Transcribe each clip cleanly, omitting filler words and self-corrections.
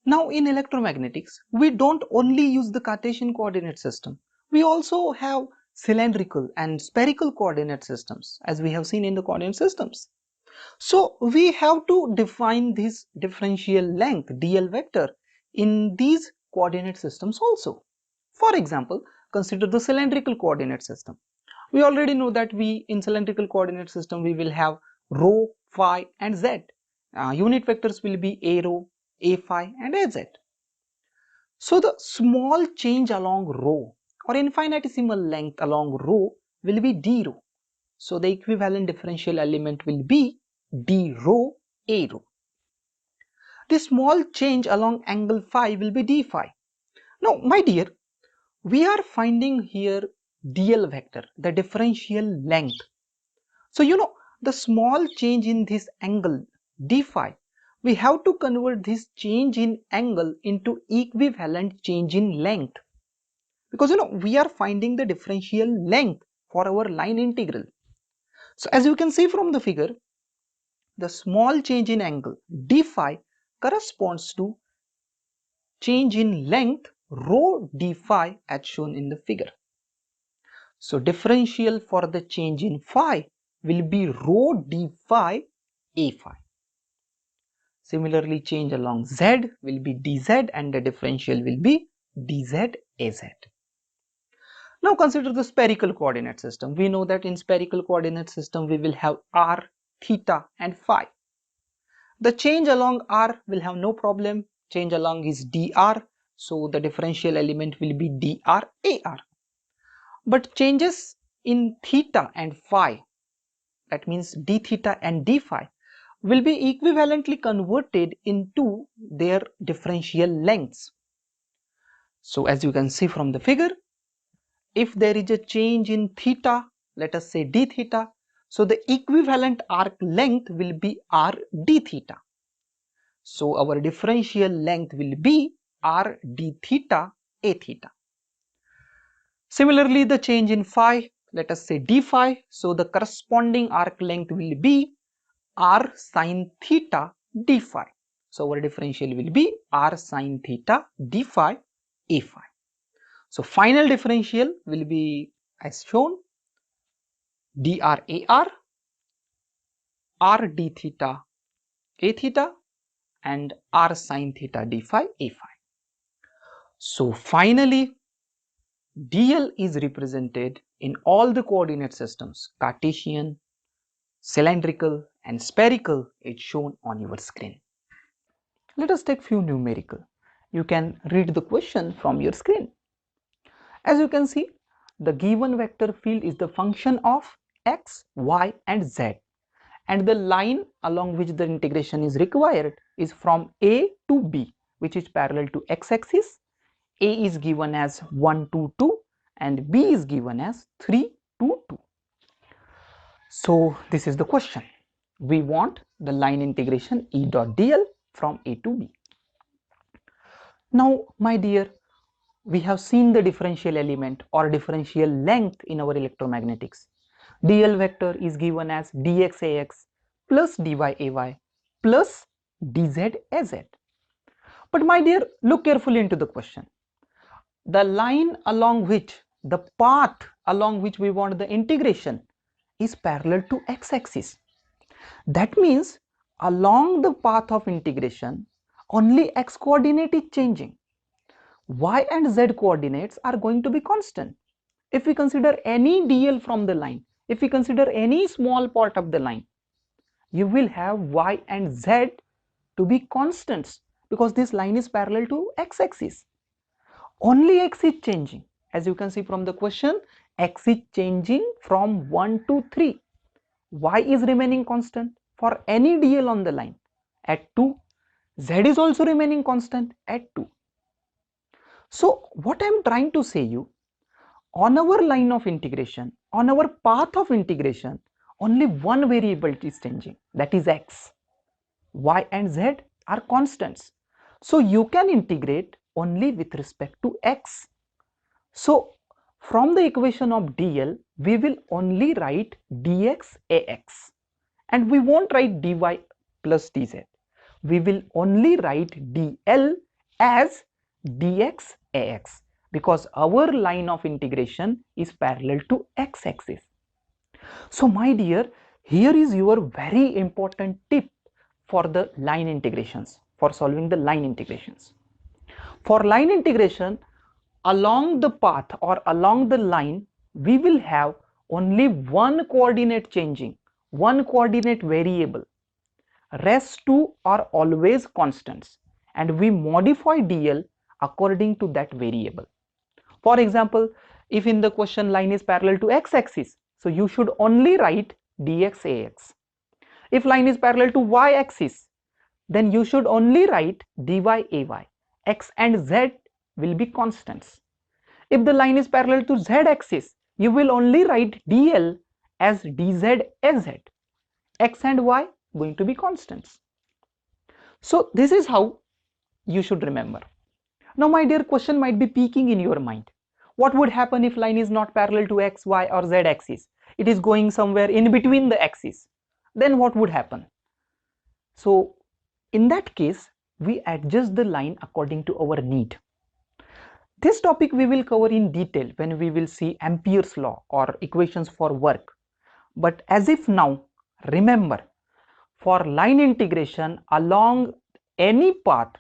Now in electromagnetics, we don't only use the Cartesian coordinate system. We also have cylindrical and spherical coordinate systems, as we have seen in the coordinate systems. So we have to define this differential length dl vector in these coordinate systems also. For example, consider the cylindrical coordinate system. We already know that in cylindrical coordinate system we will have rho, phi and z. Unit vectors will be a rho, a phi and a z. So the small change along rho or infinitesimal length along rho will be d rho. So the equivalent differential element will be d rho a rho. The small change along angle phi will be d phi. Now my dear, we are finding here dl vector, the differential length. So the small change in this angle d phi, we have to convert this change in angle into equivalent change in length, because we are finding the differential length for our line integral. So as you can see from the figure, the small change in angle d phi corresponds to change in length rho d phi as shown in the figure. So differential for the change in phi will be rho d phi a phi. Similarly, change along z will be dz and the differential will be dz az. Now consider the spherical coordinate system. We know that in spherical coordinate system we will have r, theta and phi. The change along r will have no problem. Change along is dr, so the differential element will be dr ar. But changes in theta and phi, that means d theta and d phi, will be equivalently converted into their differential lengths. So as you can see from the figure, if there is a change in theta, let us say d theta, so the equivalent arc length will be r d theta. So our differential length will be r d theta a theta. Similarly, the change in phi, let us say d phi, so the corresponding arc length will be r sine theta d phi. So our differential will be r sine theta d phi a phi. So final differential will be as shown, dr ar, r d theta a theta and r sine theta d phi a phi. So finally, dl is represented in all the coordinate systems, Cartesian, cylindrical and spherical, is shown on your screen. Let us take few numerical. You can read the question from your screen. As you can see, the given vector field is the function of x, y and z, and the line along which the integration is required is from A to B, which is parallel to x-axis. A is given as 1 to 2 and B is given as 3 to 2. So this is the question. We want the line integration E dot dl from A to B. Now my dear, we have seen the differential element or differential length in our electromagnetics. dl vector is given as dxax plus dyay plus dzaz. But my dear, look carefully into the question. The line along which, the path along which we want the integration is parallel to x-axis. That means along the path of integration only x coordinate is changing. Y and z coordinates are going to be constant. If we consider any dl from the line, if we consider any small part of the line, you will have y and z to be constants because this line is parallel to x-axis. Only x is changing. As you can see from the question, x is changing from 1 to 3. Y is remaining constant for any dl on the line at 2. Z is also remaining constant at 2. So what I am trying to say you, on our line of integration, on our path of integration, only one variable is changing, that is x. Y and z are constants. So you can integrate only with respect to x. So from the equation of dl, we will only write dx ax and we won't write dy plus dz. We will only write dl as dx ax, because our line of integration is parallel to x-axis. So my dear, here is your very important tip for the line integrations, for solving the line integrations. For line integration, along the path or along the line, we will have only one coordinate changing, one coordinate variable. Rest two are always constants, and we modify dl according to that variable. For example, if in the question line is parallel to x-axis, so you should only write dx ax. If line is parallel to y-axis, then you should only write dy ay. X and z will be constants. If the line is parallel to z-axis, you will only write dl as dz az. X and y going to be constants. So this is how you should remember. Now my dear, question might be peeking in your mind. What would happen if line is not parallel to x, y or z axis? It is going somewhere in between the axes. Then what would happen? So in that case, we adjust the line according to our need. This topic we will cover in detail when we will see Ampere's law or equations for work. But as if now, remember, for line integration along any path,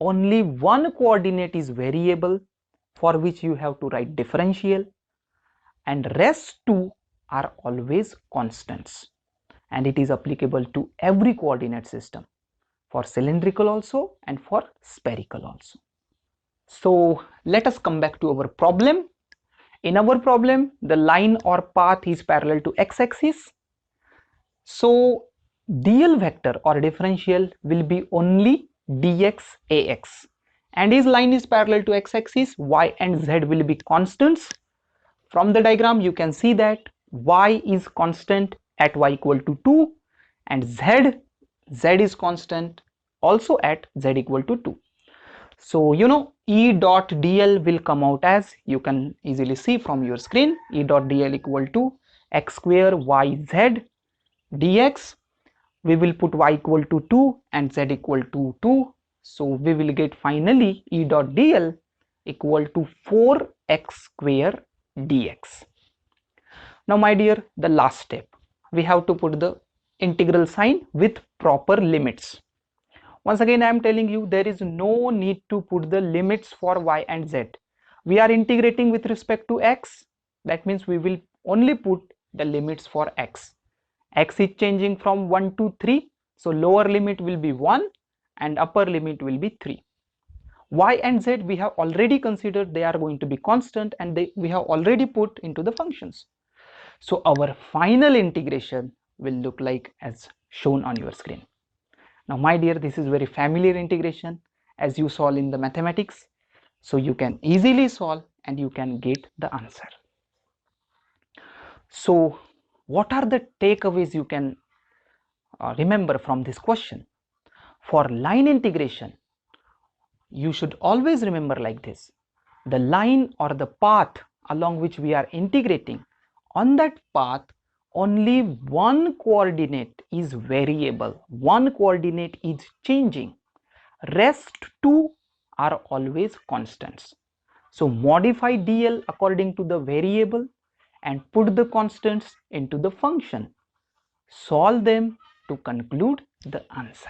only one coordinate is variable, for which you have to write differential, and rest two are always constants, and it is applicable to every coordinate system, for cylindrical also and for spherical also. So let us come back to our problem. In our problem, the line or path is parallel to x-axis. So dl vector or differential will be only dx ax, and his line is parallel to x-axis. Y and z will be constants. From the diagram you can see that y is constant at y equal to 2, and z is constant also at z equal to 2. So you know, E dot dl will come out as, you can easily see from your screen, E dot dl equal to x square yz dx. We will put y equal to 2 and z equal to 2. So we will get finally E dot dl equal to 4x square dx. Now my dear, the last step, we have to put the integral sign with proper limits. Once again I am telling you, there is no need to put the limits for y and z. We are integrating with respect to x. That means we will only put the limits for x. X is changing from 1 to 3, so lower limit will be 1 and upper limit will be 3. Y and z we have already considered, they are going to be constant, and we have already put into the functions. So our final integration will look like as shown on your screen. Now my dear, this is very familiar integration as you solve in the mathematics, so you can easily solve and you can get the answer. So what are the takeaways you can remember from this question? For line integration, you should always remember like this: the line or the path along which we are integrating, on that path only one coordinate is variable, one coordinate is changing, rest two are always constants. So modify dl according to the variable and put the constants into the function. Solve them to conclude the answer.